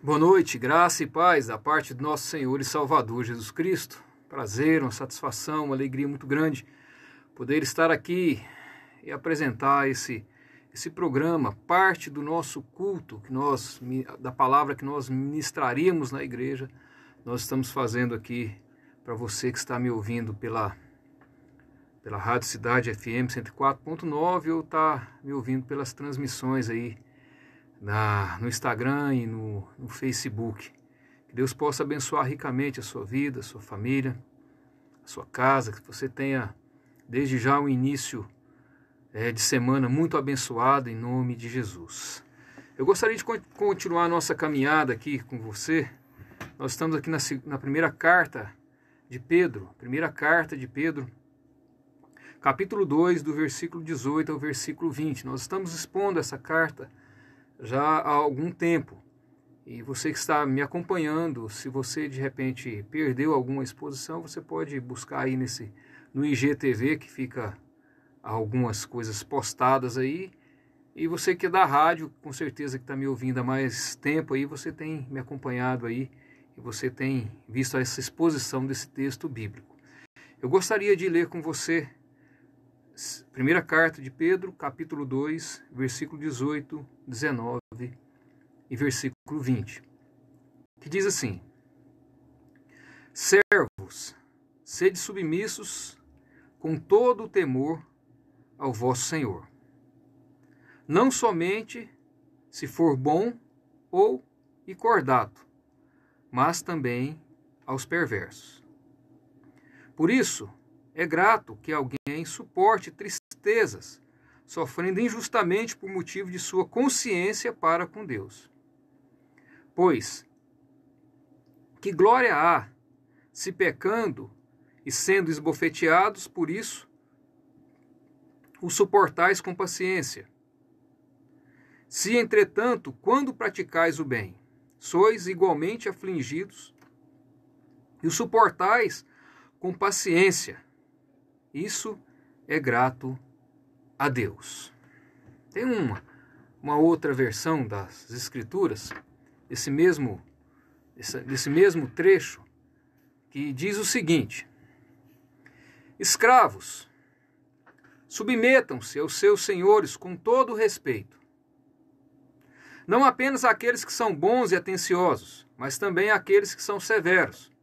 Boa noite, graça e paz da parte do nosso Senhor e Salvador Jesus Cristo. Prazer, uma satisfação, uma alegria muito grande poder estar aqui e apresentar esse programa, parte do nosso culto, da palavra que nós ministraríamos na igreja. Nós estamos fazendo aqui para você que está me ouvindo pela Rádio Cidade FM 104.9 ou está me ouvindo pelas transmissões aí no Instagram e no Facebook. Que Deus possa abençoar ricamente a sua vida, a sua família, a sua casa, que você tenha desde já um início de semana muito abençoado em nome de Jesus. Eu gostaria de continuar a nossa caminhada aqui com você. Nós estamos aqui na primeira carta de Pedro, capítulo 2, do versículo 18 ao versículo 20. Nós estamos expondo essa carta já há algum tempo. E você que está me acompanhando, se você de repente perdeu alguma exposição, você pode buscar aí no IGTV, que fica algumas coisas postadas aí. E você que é da rádio, com certeza que está me ouvindo há mais tempo aí, você tem me acompanhado aí e você tem visto essa exposição desse texto bíblico. Eu gostaria de ler com você primeira carta de Pedro, capítulo 2, versículo 18, 19 e versículo 20, que diz assim: Servos, sede submissos com todo o temor ao vosso Senhor, não somente se for bom ou e cordato, mas também aos perversos. Por isso, é grato que alguém suporte tristezas, sofrendo injustamente por motivo de sua consciência para com Deus. Pois, que glória há, se pecando e sendo esbofeteados por isso, o suportais com paciência. Se, entretanto, quando praticais o bem, sois igualmente afligidos e o suportais com paciência, isso é grato a Deus. Tem uma outra versão das Escrituras, desse mesmo trecho, que diz o seguinte: Escravos, submetam-se aos seus senhores com todo respeito, não apenas àqueles que são bons e atenciosos, mas também àqueles que são severos.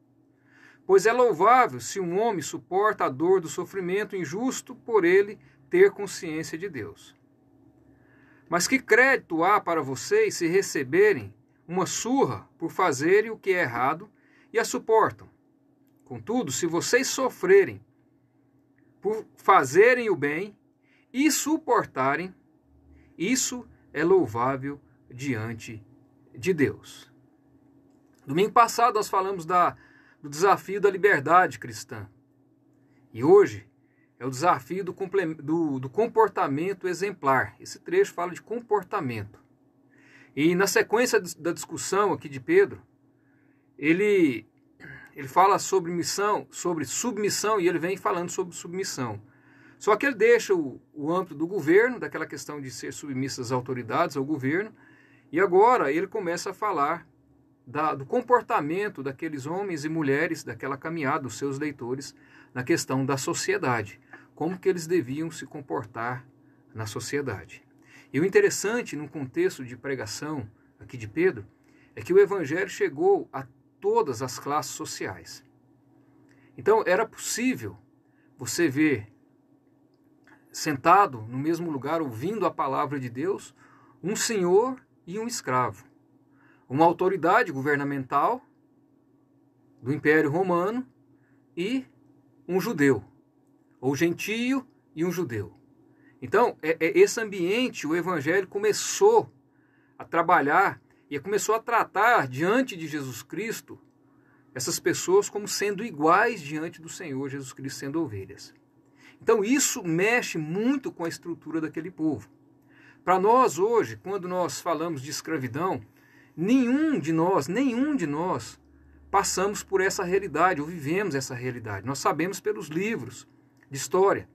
Pois é louvável se um homem suporta a dor do sofrimento injusto por ele ter consciência de Deus. Mas que crédito há para vocês se receberem uma surra por fazerem o que é errado e a suportam? Contudo, se vocês sofrerem por fazerem o bem e suportarem, isso é louvável diante de Deus. Domingo passado nós falamos do desafio da liberdade cristã. E hoje é o desafio do comportamento exemplar. Esse trecho fala de comportamento. E na sequência da discussão aqui de Pedro, ele fala sobre submissão, e ele vem falando sobre submissão. Só que ele deixa o âmbito do governo, daquela questão de ser submisso às autoridades, ao governo, e agora ele começa a falar do comportamento daqueles homens e mulheres, daquela caminhada, dos seus leitores, na questão da sociedade, como que eles deviam se comportar na sociedade. E o interessante, no contexto de pregação aqui de Pedro, é que o evangelho chegou a todas as classes sociais. Então era possível você ver, sentado no mesmo lugar, ouvindo a palavra de Deus, um senhor e um escravo, uma autoridade governamental do Império Romano e um judeu, ou gentio e um judeu. Então, esse ambiente, o evangelho começou a trabalhar e começou a tratar diante de Jesus Cristo essas pessoas como sendo iguais diante do Senhor Jesus Cristo, sendo ovelhas. Então, isso mexe muito com a estrutura daquele povo. Para nós hoje, quando nós falamos de escravidão, nenhum de nós passamos por essa realidade, ou vivemos essa realidade. Nós sabemos pelos livros de história.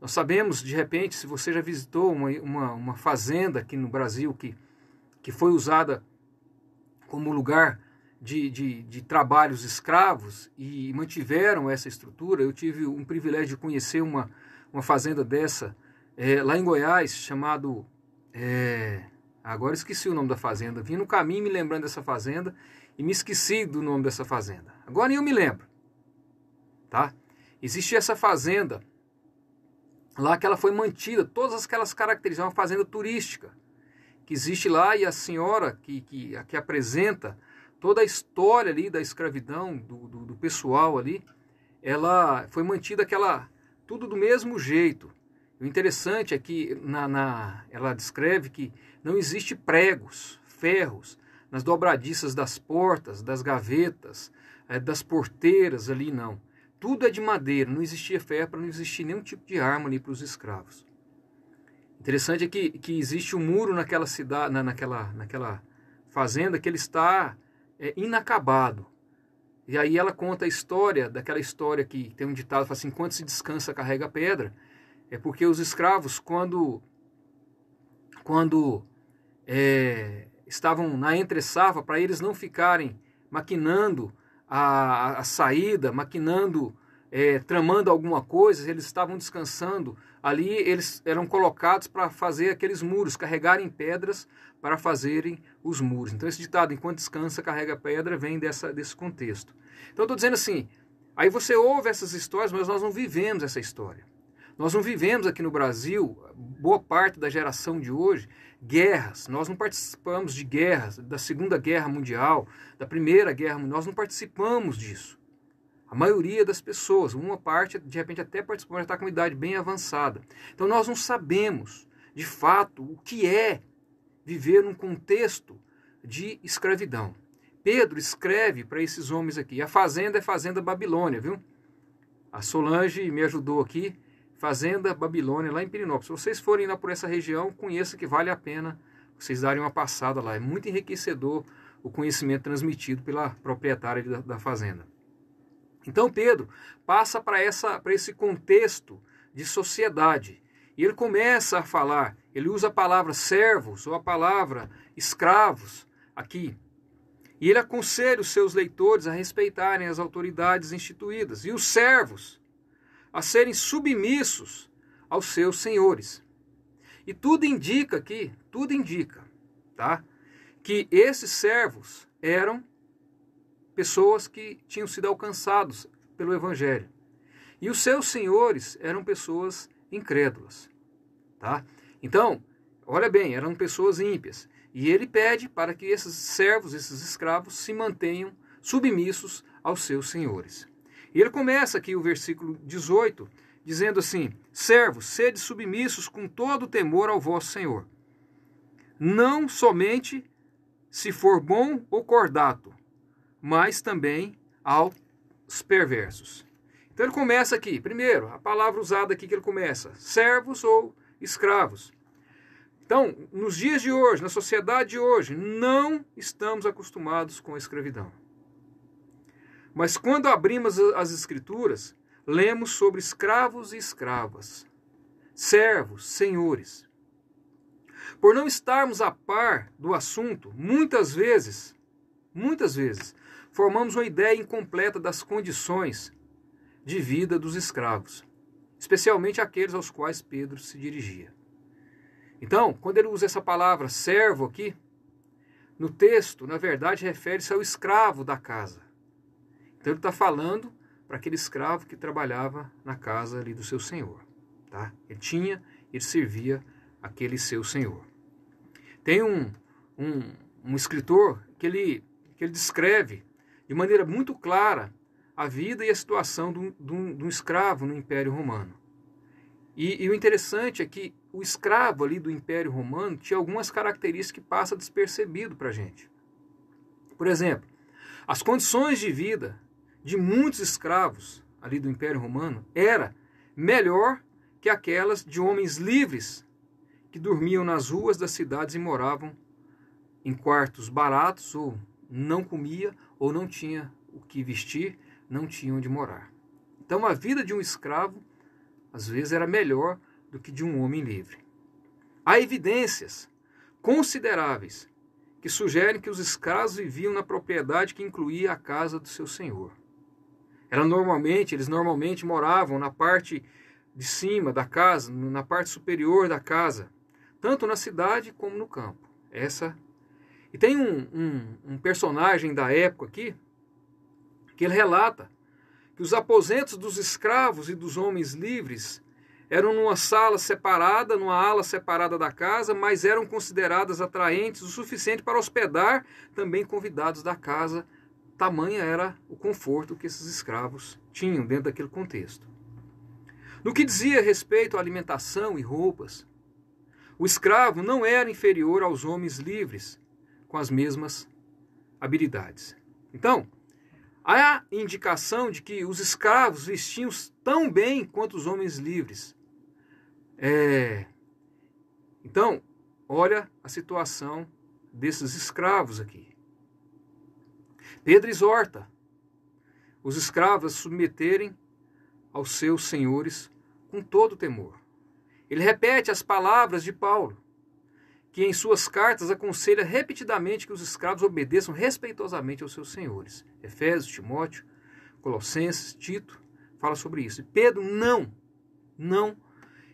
Nós sabemos, de repente, se você já visitou uma fazenda aqui no Brasil que foi usada como lugar de trabalhos escravos e mantiveram essa estrutura. Eu tive um privilégio de conhecer uma fazenda dessa lá em Goiás, chamado... agora esqueci o nome da fazenda. Vim no caminho me lembrando dessa fazenda e me esqueci do nome dessa fazenda. Agora eu me lembro. Tá? Existe essa fazenda lá que ela foi mantida, todas aquelas características, é uma fazenda turística que existe lá, e a senhora que apresenta toda a história ali da escravidão, do pessoal ali, ela foi mantida tudo do mesmo jeito. O interessante é que ela descreve que não existe pregos, ferros, nas dobradiças das portas, das gavetas, das porteiras ali, não. Tudo é de madeira, não existia ferro, para não existir nenhum tipo de arma ali para os escravos. Interessante é que existe um muro naquela cidade, naquela fazenda, que ele está inacabado. E aí ela conta a história, daquela história que tem um ditado, fala assim: enquanto se descansa, carrega a pedra. É porque os escravos, quando estavam na entre-safra, para eles não ficarem maquinando a saída, tramando alguma coisa, eles estavam descansando ali, eles eram colocados para fazer aqueles muros, carregarem pedras para fazerem os muros. Então esse ditado, enquanto descansa, carrega a pedra, vem desse contexto. Então eu estou dizendo assim, aí você ouve essas histórias, mas nós não vivemos essa história. Nós não vivemos aqui no Brasil, boa parte da geração de hoje, guerras. Nós não participamos de guerras, da Segunda Guerra Mundial, da Primeira Guerra Mundial, nós não participamos disso. A maioria das pessoas, uma parte, de repente até participou, mas está com uma idade bem avançada. Então nós não sabemos, de fato, o que é viver num contexto de escravidão. Pedro escreve para esses homens aqui. A fazenda é Fazenda Babilônia, viu? A Solange me ajudou aqui. Fazenda Babilônia, lá em Pirinópolis. Se vocês forem lá por essa região, conheça que vale a pena vocês darem uma passada lá. É muito enriquecedor o conhecimento transmitido pela proprietária da fazenda. Então Pedro passa para esse contexto de sociedade. E ele começa a falar, ele usa a palavra servos ou a palavra escravos aqui. E ele aconselha os seus leitores a respeitarem as autoridades instituídas. E os servos a serem submissos aos seus senhores. E tudo indica, tá, que esses servos eram pessoas que tinham sido alcançados pelo Evangelho. E os seus senhores eram pessoas incrédulas. Tá? Então, olha bem, eram pessoas ímpias. E ele pede para que esses servos, esses escravos, se mantenham submissos aos seus senhores. E ele começa aqui o versículo 18, dizendo assim: servos, sede submissos com todo temor ao vosso Senhor. Não somente se for bom ou cordato, mas também aos perversos. Então ele começa aqui, primeiro, a palavra usada aqui que ele começa, servos ou escravos. Então, nos dias de hoje, na sociedade de hoje, não estamos acostumados com a escravidão. Mas quando abrimos as Escrituras, lemos sobre escravos e escravas, servos, senhores. Por não estarmos a par do assunto, muitas vezes, formamos uma ideia incompleta das condições de vida dos escravos, especialmente aqueles aos quais Pedro se dirigia. Então, quando ele usa essa palavra servo aqui, no texto, na verdade, refere-se ao escravo da casa. Então ele está falando para aquele escravo que trabalhava na casa ali do seu senhor. Tá? Ele servia aquele seu senhor. Tem um escritor que ele descreve de maneira muito clara a vida e a situação de um escravo no Império Romano. E o interessante é que o escravo ali do Império Romano tinha algumas características que passam despercebido para a gente. Por exemplo, as condições de vida de muitos escravos ali do Império Romano era melhor que aquelas de homens livres que dormiam nas ruas das cidades e moravam em quartos baratos, ou não comia, ou não tinha o que vestir, não tinha onde morar. Então a vida de um escravo às vezes era melhor do que de um homem livre. Há evidências consideráveis que sugerem que os escravos viviam na propriedade que incluía a casa do seu senhor. Eles normalmente moravam na parte de cima da casa, na parte superior da casa, tanto na cidade como no campo. E tem um personagem da época aqui, que ele relata que os aposentos dos escravos e dos homens livres eram numa sala separada, numa ala separada da casa, mas eram consideradas atraentes o suficiente para hospedar também convidados da casa. Tamanha era o conforto que esses escravos tinham dentro daquele contexto. No que dizia respeito à alimentação e roupas, o escravo não era inferior aos homens livres, com as mesmas habilidades. Então, há indicação de que os escravos vestiam tão bem quanto os homens livres. Então, olha a situação desses escravos aqui. Pedro exorta os escravos a se submeterem aos seus senhores com todo temor. Ele repete as palavras de Paulo, que em suas cartas aconselha repetidamente que os escravos obedeçam respeitosamente aos seus senhores. Efésios, Timóteo, Colossenses, Tito, fala sobre isso. E Pedro não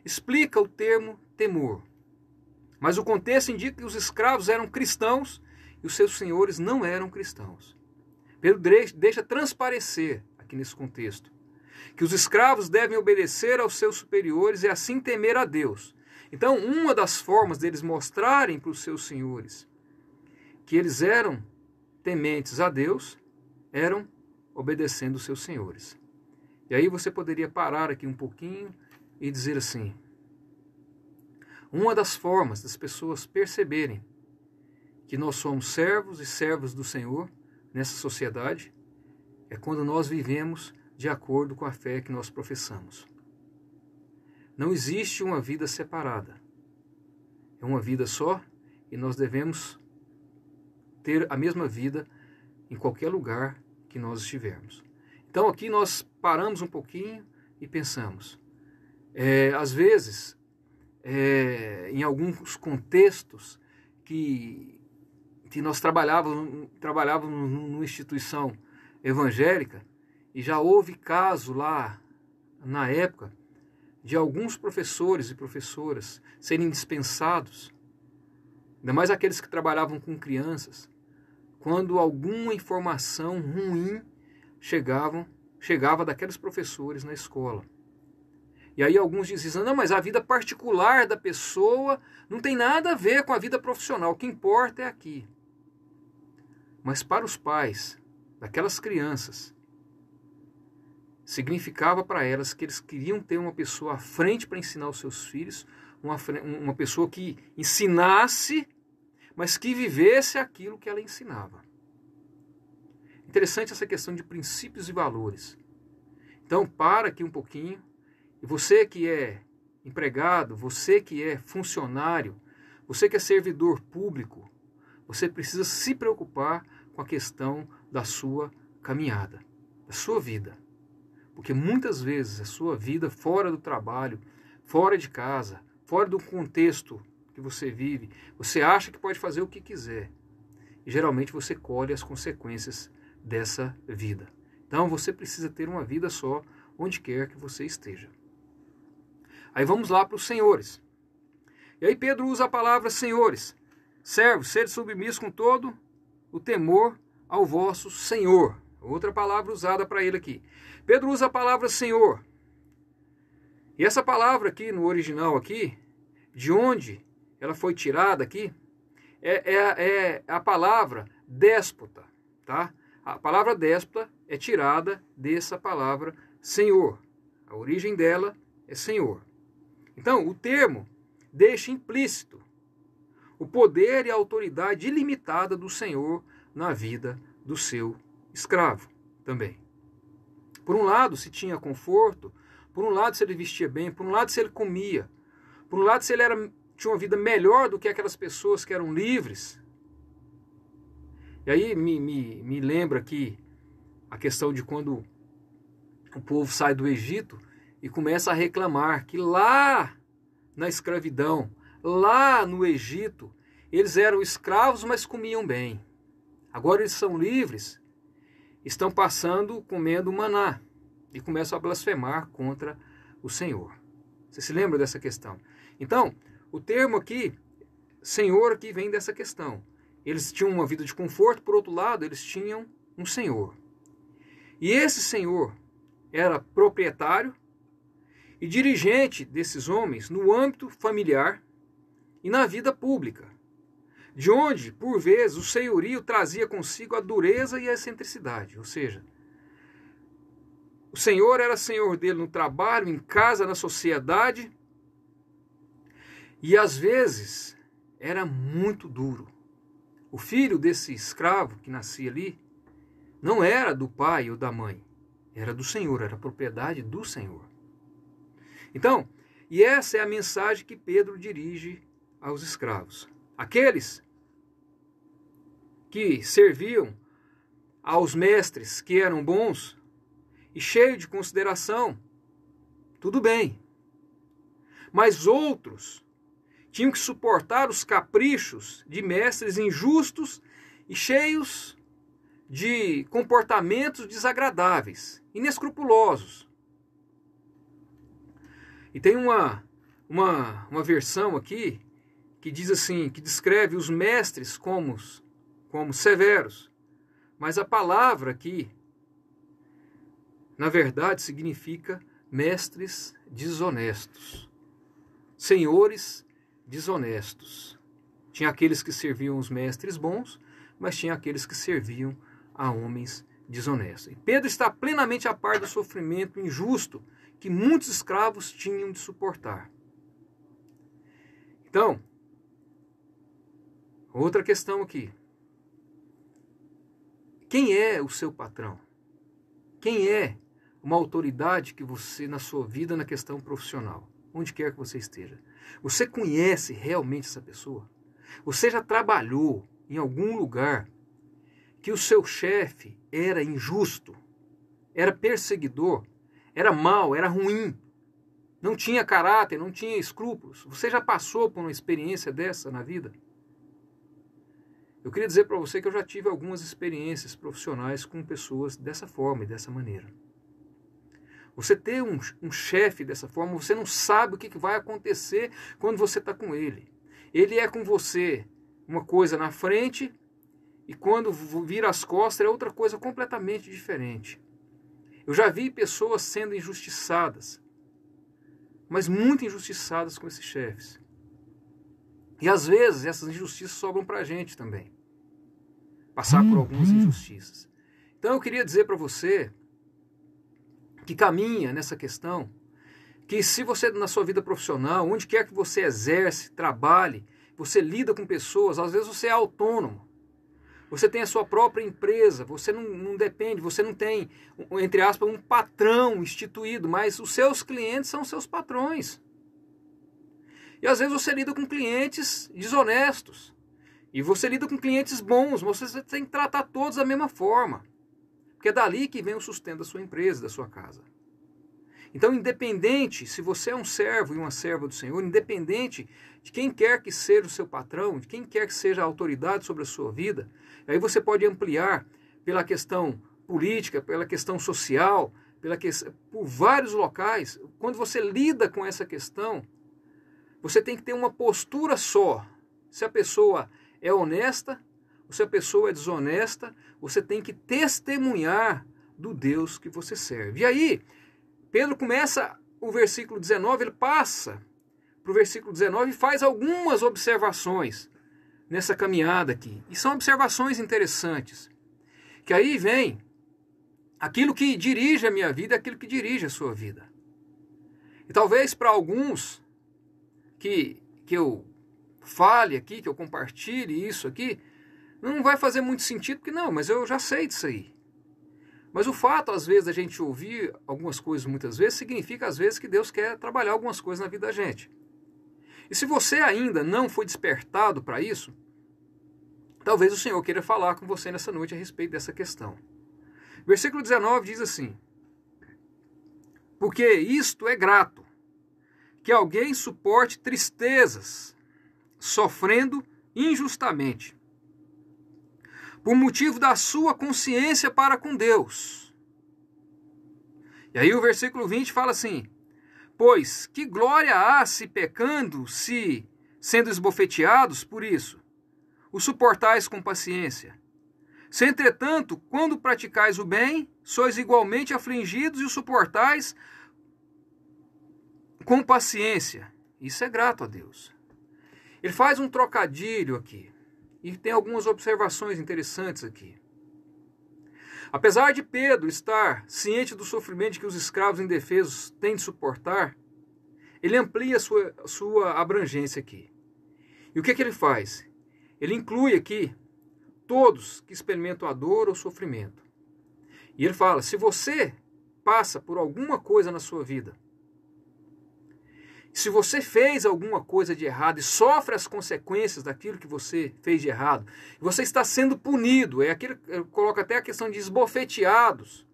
explica o termo temor. Mas o contexto indica que os escravos eram cristãos e os seus senhores não eram cristãos. Pedro deixa transparecer aqui nesse contexto que os escravos devem obedecer aos seus superiores e assim temer a Deus. Então, uma das formas deles mostrarem para os seus senhores que eles eram tementes a Deus eram obedecendo os seus senhores. E aí você poderia parar aqui um pouquinho e dizer assim: uma das formas das pessoas perceberem que nós somos servos e servas do Senhor nessa sociedade é quando nós vivemos de acordo com a fé que nós professamos. Não existe uma vida separada. É uma vida só e nós devemos ter a mesma vida em qualquer lugar que nós estivermos. Então aqui nós paramos um pouquinho e pensamos. Às vezes, em alguns contextos que nós trabalhávamos numa instituição evangélica, e já houve caso lá na época de alguns professores e professoras serem dispensados, ainda mais aqueles que trabalhavam com crianças, quando alguma informação ruim chegava daqueles professores na escola. E aí alguns diziam: não, mas a vida particular da pessoa não tem nada a ver com a vida profissional, o que importa é aqui. Mas para os pais daquelas crianças, significava para elas que eles queriam ter uma pessoa à frente para ensinar os seus filhos, uma pessoa que ensinasse, mas que vivesse aquilo que ela ensinava. Interessante essa questão de princípios e valores. Então, para aqui um pouquinho, e você que é empregado, você que é funcionário, você que é servidor público, você precisa se preocupar com a questão da sua caminhada, da sua vida. Porque muitas vezes a sua vida fora do trabalho, fora de casa, fora do contexto que você vive, você acha que pode fazer o que quiser. E geralmente você colhe as consequências dessa vida. Então você precisa ter uma vida só, onde quer que você esteja. Aí vamos lá para os senhores. E aí Pedro usa a palavra senhores. Servos, sede submissos com todo o temor ao vosso Senhor. Outra palavra usada para ele aqui. Pedro usa a palavra Senhor. E essa palavra aqui, no original aqui, de onde ela foi tirada aqui, é a palavra déspota. Tá? A palavra déspota é tirada dessa palavra Senhor. A origem dela é Senhor. Então, o termo deixa implícito o poder e a autoridade ilimitada do Senhor na vida do seu escravo também. Por um lado, se tinha conforto, por um lado, se ele vestia bem, por um lado, se ele comia, por um lado, se ele tinha uma vida melhor do que aquelas pessoas que eram livres. E aí me lembra aqui a questão de quando o povo sai do Egito e começa a reclamar que lá na escravidão, lá no Egito, eles eram escravos, mas comiam bem. Agora eles são livres, estão comendo maná e começam a blasfemar contra o Senhor. Você se lembra dessa questão? Então, o termo aqui, Senhor, aqui vem dessa questão. Eles tinham uma vida de conforto, por outro lado, eles tinham um Senhor. E esse Senhor era proprietário e dirigente desses homens no âmbito familiar e na vida pública, de onde, por vezes, o senhorio trazia consigo a dureza e a excentricidade. Ou seja, o Senhor era senhor dele no trabalho, em casa, na sociedade, e às vezes era muito duro. O filho desse escravo que nascia ali não era do pai ou da mãe, era do Senhor, era propriedade do Senhor. Então, e essa é a mensagem que Pedro dirige aos escravos. Aqueles que serviam aos mestres que eram bons e cheios de consideração, tudo bem. Mas outros tinham que suportar os caprichos de mestres injustos e cheios de comportamentos desagradáveis, inescrupulosos. E tem uma versão aqui que diz assim, que descreve os mestres como severos. Mas a palavra aqui, na verdade, significa mestres desonestos, senhores desonestos. Tinha aqueles que serviam os mestres bons, mas tinha aqueles que serviam a homens desonestos. E Pedro está plenamente a par do sofrimento injusto que muitos escravos tinham de suportar. Então, outra questão aqui. Quem é o seu patrão? Quem é uma autoridade que você, na sua vida, na questão profissional, onde quer que você esteja? Você conhece realmente essa pessoa? Você já trabalhou em algum lugar que o seu chefe era injusto, era perseguidor, era mau, era ruim, não tinha caráter, não tinha escrúpulos? Você já passou por uma experiência dessa na vida? Eu queria dizer para você que eu já tive algumas experiências profissionais com pessoas dessa forma e dessa maneira. Você ter um chefe dessa forma, você não sabe o que vai acontecer quando você está com ele. Ele é com você uma coisa na frente e quando vira as costas é outra coisa completamente diferente. Eu já vi pessoas sendo injustiçadas, mas muito injustiçadas com esses chefes. E às vezes essas injustiças sobram para a gente também. Passar por algumas injustiças. Então eu queria dizer para você que caminha nessa questão, que se você na sua vida profissional, onde quer que você exerce, trabalhe, você lida com pessoas, às vezes você é autônomo. Você tem a sua própria empresa, você não depende, você não tem, entre aspas, um patrão instituído, mas os seus clientes são seus patrões. E às vezes você lida com clientes desonestos. E você lida com clientes bons, mas você tem que tratar todos da mesma forma. Porque é dali que vem o sustento da sua empresa, da sua casa. Então, independente, se você é um servo e uma serva do Senhor, independente de quem quer que seja o seu patrão, de quem quer que seja a autoridade sobre a sua vida, aí você pode ampliar pela questão política, pela questão social, por vários locais. Quando você lida com essa questão, você tem que ter uma postura só. Se a pessoa é honesta, ou se a pessoa é desonesta, você tem que testemunhar do Deus que você serve. E aí, Pedro começa o versículo 19, ele passa para o versículo 19 e faz algumas observações nessa caminhada aqui. E são observações interessantes. Que aí vem aquilo que dirige a minha vida, aquilo que dirige a sua vida. E talvez para alguns que eu fale aqui, que eu compartilhe isso aqui, não vai fazer muito sentido, porque não, mas eu já sei disso aí. Mas o fato, às vezes, da gente ouvir algumas coisas muitas vezes, significa, às vezes, que Deus quer trabalhar algumas coisas na vida da gente. E se você ainda não foi despertado para isso, talvez o Senhor queira falar com você nessa noite a respeito dessa questão. Versículo 19 diz assim: porque isto é grato, que alguém suporte tristezas, sofrendo injustamente, por motivo da sua consciência para com Deus. E aí o versículo 20 fala assim: pois que glória há se pecando, se, sendo esbofeteados por isso, o suportais com paciência? Se, entretanto, quando praticais o bem, sois igualmente afligidos e o suportais com paciência. Isso é grato a Deus. Ele faz um trocadilho aqui. E tem algumas observações interessantes aqui. Apesar de Pedro estar ciente do sofrimento que os escravos indefesos têm de suportar, ele amplia sua abrangência aqui. E o que ele faz? Ele inclui aqui todos que experimentam a dor ou sofrimento. E ele fala: se você passa por alguma coisa na sua vida, se você fez alguma coisa de errado e sofre as consequências daquilo que você fez de errado, você está sendo punido, eu coloco até a questão de esbofeteados,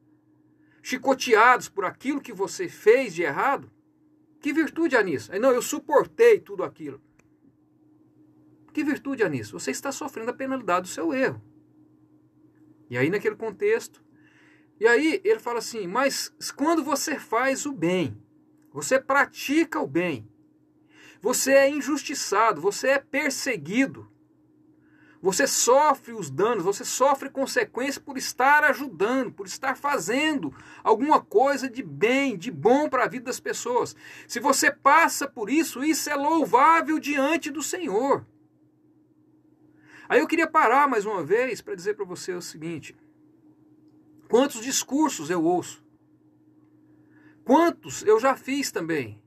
chicoteados por aquilo que você fez de errado, que virtude há nisso? Não, eu suportei tudo aquilo. Que virtude há nisso? Você está sofrendo a penalidade do seu erro. E aí naquele contexto, e aí ele fala assim: mas quando você faz o bem, você pratica o bem, você é injustiçado, você é perseguido, você sofre os danos, você sofre consequências por estar ajudando, por estar fazendo alguma coisa de bem, de bom para a vida das pessoas. Se você passa por isso, isso é louvável diante do Senhor. Aí eu queria parar mais uma vez para dizer para você o seguinte: quantos discursos eu ouço? Quantos eu já fiz também?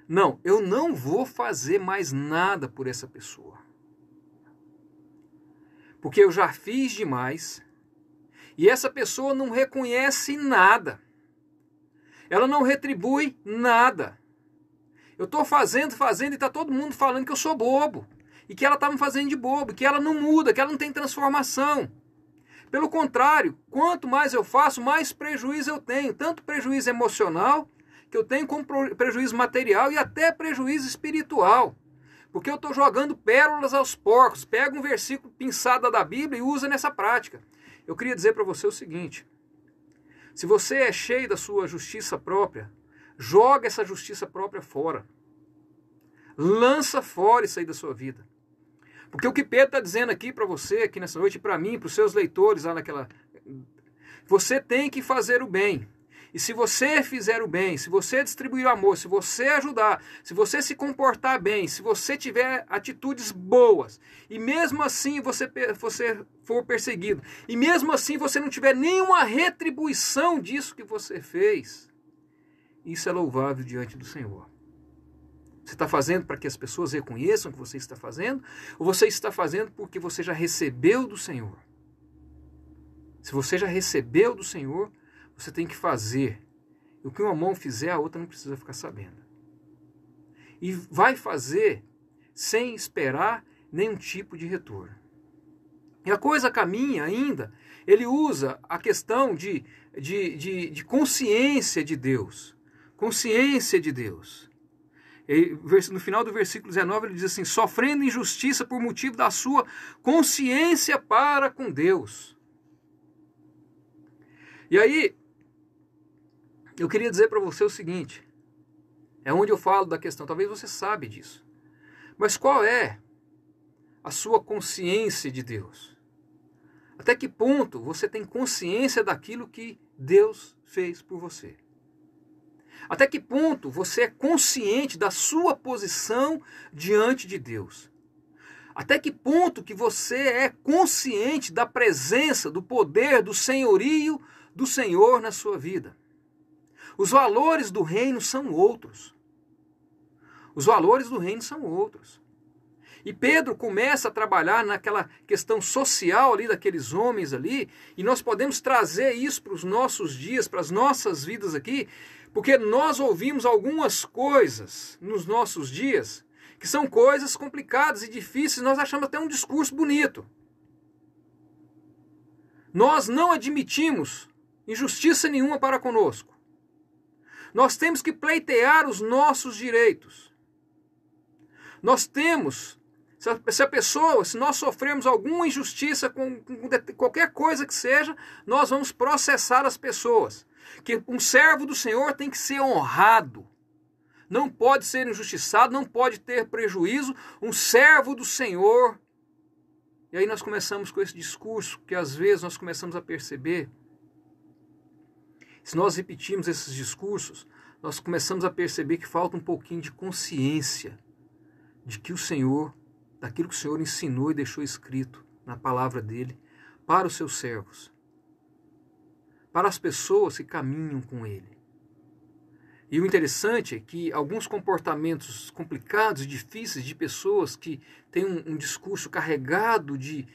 Não, eu não vou fazer mais nada por essa pessoa. Porque eu já fiz demais e essa pessoa não reconhece nada. Ela não retribui nada. Eu estou fazendo e está todo mundo falando que eu sou bobo. E que ela está me fazendo de bobo, que ela não muda, que ela não tem transformação. Pelo contrário, quanto mais eu faço, mais prejuízo eu tenho. Tanto prejuízo emocional, que eu tenho, como prejuízo material e até prejuízo espiritual. Porque eu estou jogando pérolas aos porcos. Pega um versículo pinçado da Bíblia e usa nessa prática. Eu queria dizer para você o seguinte: se você é cheio da sua justiça própria, joga essa justiça própria fora. Lança fora isso aí da sua vida. Porque o que Pedro está dizendo aqui para você, aqui nessa noite, para mim, para os seus leitores lá naquela... Você tem que fazer o bem. E se você fizer o bem, se você distribuir o amor, se você ajudar, se você se comportar bem, se você tiver atitudes boas, e mesmo assim você for perseguido, e mesmo assim você não tiver nenhuma retribuição disso que você fez, isso é louvável diante do Senhor. Você está fazendo para que as pessoas reconheçam o que você está fazendo? Ou você está fazendo porque você já recebeu do Senhor? Se você já recebeu do Senhor, você tem que fazer. E o que uma mão fizer, a outra não precisa ficar sabendo. E vai fazer sem esperar nenhum tipo de retorno. E a coisa caminha ainda. Ele usa a questão de consciência de Deus. Consciência de Deus. No final do versículo 19 ele diz assim: sofrendo injustiça por motivo da sua consciência para com Deus. E aí, eu queria dizer para você o seguinte, é onde eu falo da questão, talvez você sabe disso, mas qual é a sua consciência de Deus? Até que ponto você tem consciência daquilo que Deus fez por você? Até que ponto você é consciente da sua posição diante de Deus? Até que ponto que você é consciente da presença, do poder, do senhorio do Senhor na sua vida? Os valores do reino são outros. Os valores do reino são outros. E Pedro começa a trabalhar naquela questão social ali daqueles homens ali, e nós podemos trazer isso para os nossos dias, para as nossas vidas aqui, porque nós ouvimos algumas coisas nos nossos dias que são coisas complicadas e difíceis, nós achamos até um discurso bonito. Nós não admitimos injustiça nenhuma para conosco. Nós temos que pleitear os nossos direitos. Nós temos Se nós sofremos alguma injustiça com qualquer coisa que seja, nós vamos processar as pessoas. Que um servo do Senhor tem que ser honrado. Não pode ser injustiçado, não pode ter prejuízo. Um servo do Senhor. E aí nós começamos com esse discurso, que às vezes nós começamos a perceber. Se nós repetimos esses discursos, nós começamos a perceber que falta um pouquinho de consciência de que daquilo que o Senhor ensinou e deixou escrito na palavra dele para os seus servos, para as pessoas que caminham com ele. E o interessante é que alguns comportamentos complicados e difíceis de pessoas que têm um discurso carregado de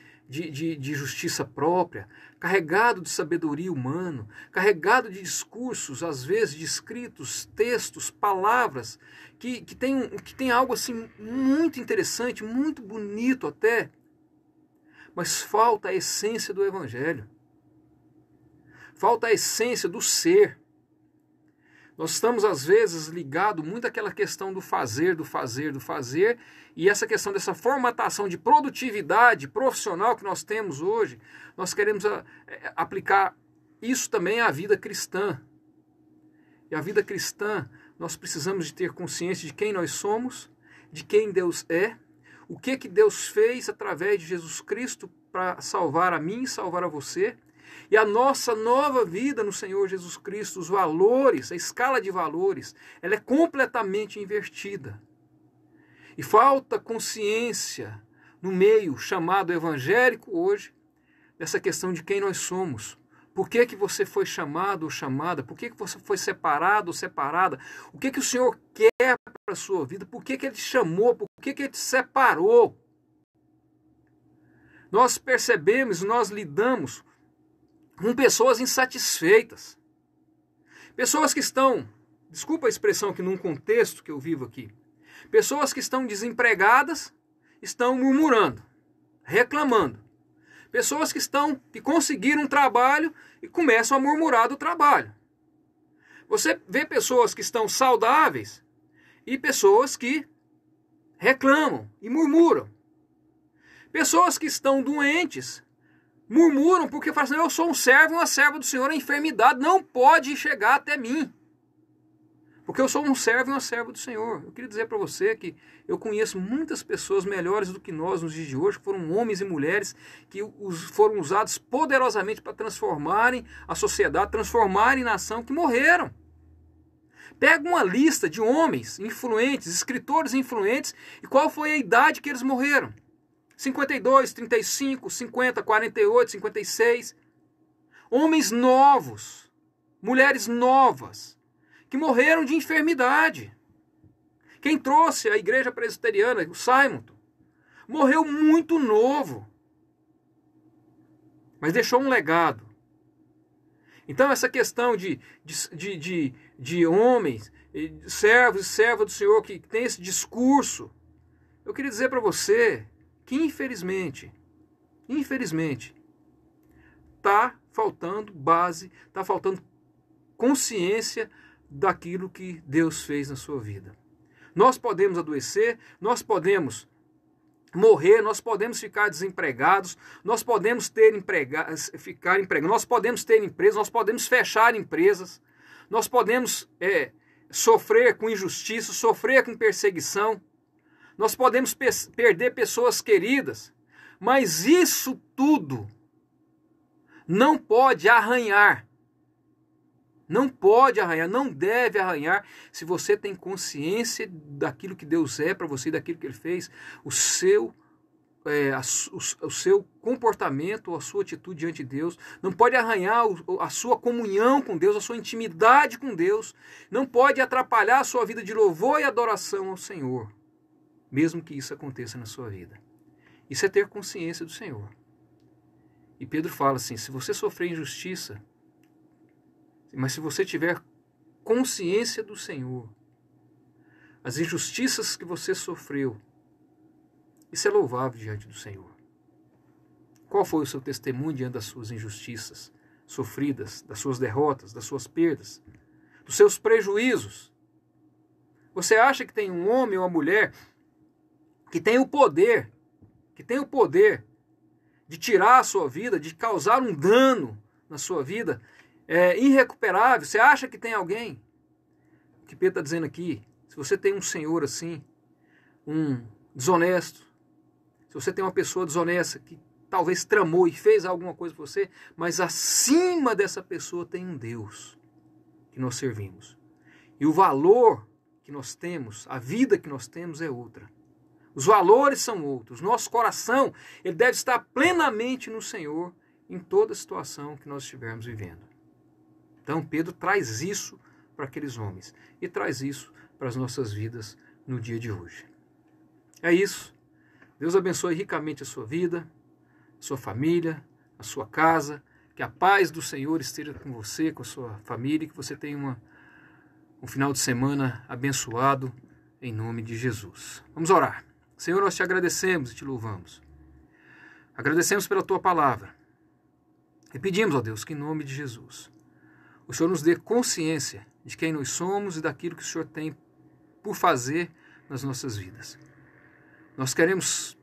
justiça própria, carregado de sabedoria humana, carregado de discursos, às vezes de escritos, textos, palavras, que tem algo assim muito interessante, muito bonito até, mas falta a essência do Evangelho. Falta a essência do ser. Nós estamos, às vezes, ligados muito àquela questão do fazer, e essa questão dessa formatação de produtividade profissional que nós temos hoje, nós queremos aplicar isso também à vida cristã. E a vida cristã, nós precisamos de ter consciência de quem nós somos, de quem Deus é, o que Deus fez através de Jesus Cristo para salvar a mim e salvar a você, e a nossa nova vida no Senhor Jesus Cristo, os valores, a escala de valores, ela é completamente invertida. E falta consciência no meio chamado evangélico hoje, dessa questão de quem nós somos. Por que você foi chamado ou chamada? Por que você foi separado ou separada? O que o Senhor quer para a sua vida? Por que Ele te chamou? Por que Ele te separou? Nós percebemos, nós lidamos com pessoas insatisfeitas. Pessoas que estão, desculpa a expressão aqui num contexto que eu vivo aqui, pessoas que estão desempregadas, estão murmurando, reclamando. Pessoas que conseguiram um trabalho e começam a murmurar do trabalho. Você vê pessoas que estão saudáveis e pessoas que reclamam e murmuram. Pessoas que estão doentes murmuram porque falam assim, eu sou um servo e uma serva do Senhor, a enfermidade não pode chegar até mim. Porque eu sou um servo e uma serva do Senhor. Eu queria dizer para você que eu conheço muitas pessoas melhores do que nós nos dias de hoje, que foram homens e mulheres que foram usados poderosamente para transformarem a sociedade, transformarem nação, que morreram. Pega uma lista de homens influentes, escritores influentes, e qual foi a idade que eles morreram. 52, 35, 50, 48, 56. Homens novos, mulheres novas, que morreram de enfermidade. Quem trouxe a igreja presbiteriana, o Simon, morreu muito novo, mas deixou um legado. Então essa questão de homens, servos e servas do Senhor que tem esse discurso, eu queria dizer para você que infelizmente, está faltando base, está faltando consciência daquilo que Deus fez na sua vida. Nós podemos adoecer, nós podemos morrer, nós podemos ficar desempregados, nós podemos ficar empregados, nós podemos ter empresas, nós podemos fechar empresas, nós podemos sofrer com injustiça, sofrer com perseguição, nós podemos perder pessoas queridas, mas isso tudo não pode arranhar. Não pode arranhar, não deve arranhar, se você tem consciência daquilo que Deus é para você, daquilo que Ele fez, o seu comportamento, a sua atitude diante de Deus, não pode arranhar a sua comunhão com Deus, a sua intimidade com Deus, não pode atrapalhar a sua vida de louvor e adoração ao Senhor, mesmo que isso aconteça na sua vida. Isso é ter consciência do Senhor. E Pedro fala assim, se você sofrer injustiça, mas se você tiver consciência do Senhor, as injustiças que você sofreu, isso é louvável diante do Senhor. Qual foi o seu testemunho diante das suas injustiças sofridas, das suas derrotas, das suas perdas, dos seus prejuízos? Você acha que tem um homem ou uma mulher que tem o poder que tem o poder de tirar a sua vida, de causar um dano na sua vida, irrecuperável. Você acha que tem alguém? O que Pedro está dizendo aqui, se você tem um senhor assim, um desonesto, se você tem uma pessoa desonesta que talvez tramou e fez alguma coisa por você, mas acima dessa pessoa tem um Deus que nós servimos. E o valor que nós temos, a vida que nós temos é outra. Os valores são outros. Nosso coração, ele deve estar plenamente no Senhor em toda situação que nós estivermos vivendo. Então Pedro traz isso para aqueles homens e traz isso para as nossas vidas no dia de hoje. É isso. Deus abençoe ricamente a sua vida, a sua família, a sua casa. Que a paz do Senhor esteja com você, com a sua família, e que você tenha um final de semana abençoado em nome de Jesus. Vamos orar. Senhor, nós te agradecemos e te louvamos. Agradecemos pela tua palavra. E pedimos, ó Deus, que em nome de Jesus, o Senhor nos dê consciência de quem nós somos e daquilo que o Senhor tem por fazer nas nossas vidas. Nós queremos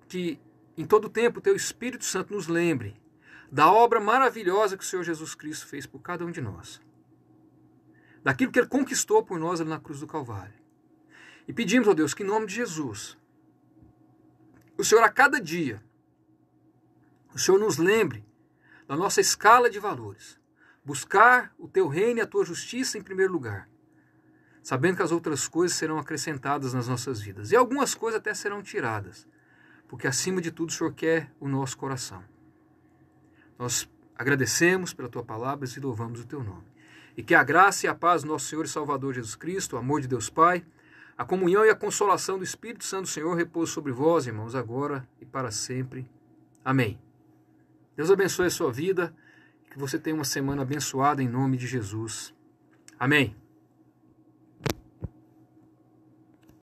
que em todo tempo o teu Espírito Santo nos lembre da obra maravilhosa que o Senhor Jesus Cristo fez por cada um de nós. Daquilo que Ele conquistou por nós ali na cruz do Calvário. E pedimos, ó Deus, que em nome de Jesus, o Senhor a cada dia, o Senhor nos lembre da nossa escala de valores. Buscar o teu reino e a tua justiça em primeiro lugar. Sabendo que as outras coisas serão acrescentadas nas nossas vidas. E algumas coisas até serão tiradas. Porque acima de tudo o Senhor quer o nosso coração. Nós agradecemos pela tua palavra e louvamos o teu nome. E que a graça e a paz do nosso Senhor e Salvador Jesus Cristo, o amor de Deus Pai, a comunhão e a consolação do Espírito Santo do Senhor repouse sobre vós, irmãos, agora e para sempre. Amém. Deus abençoe a sua vida e que você tenha uma semana abençoada em nome de Jesus. Amém.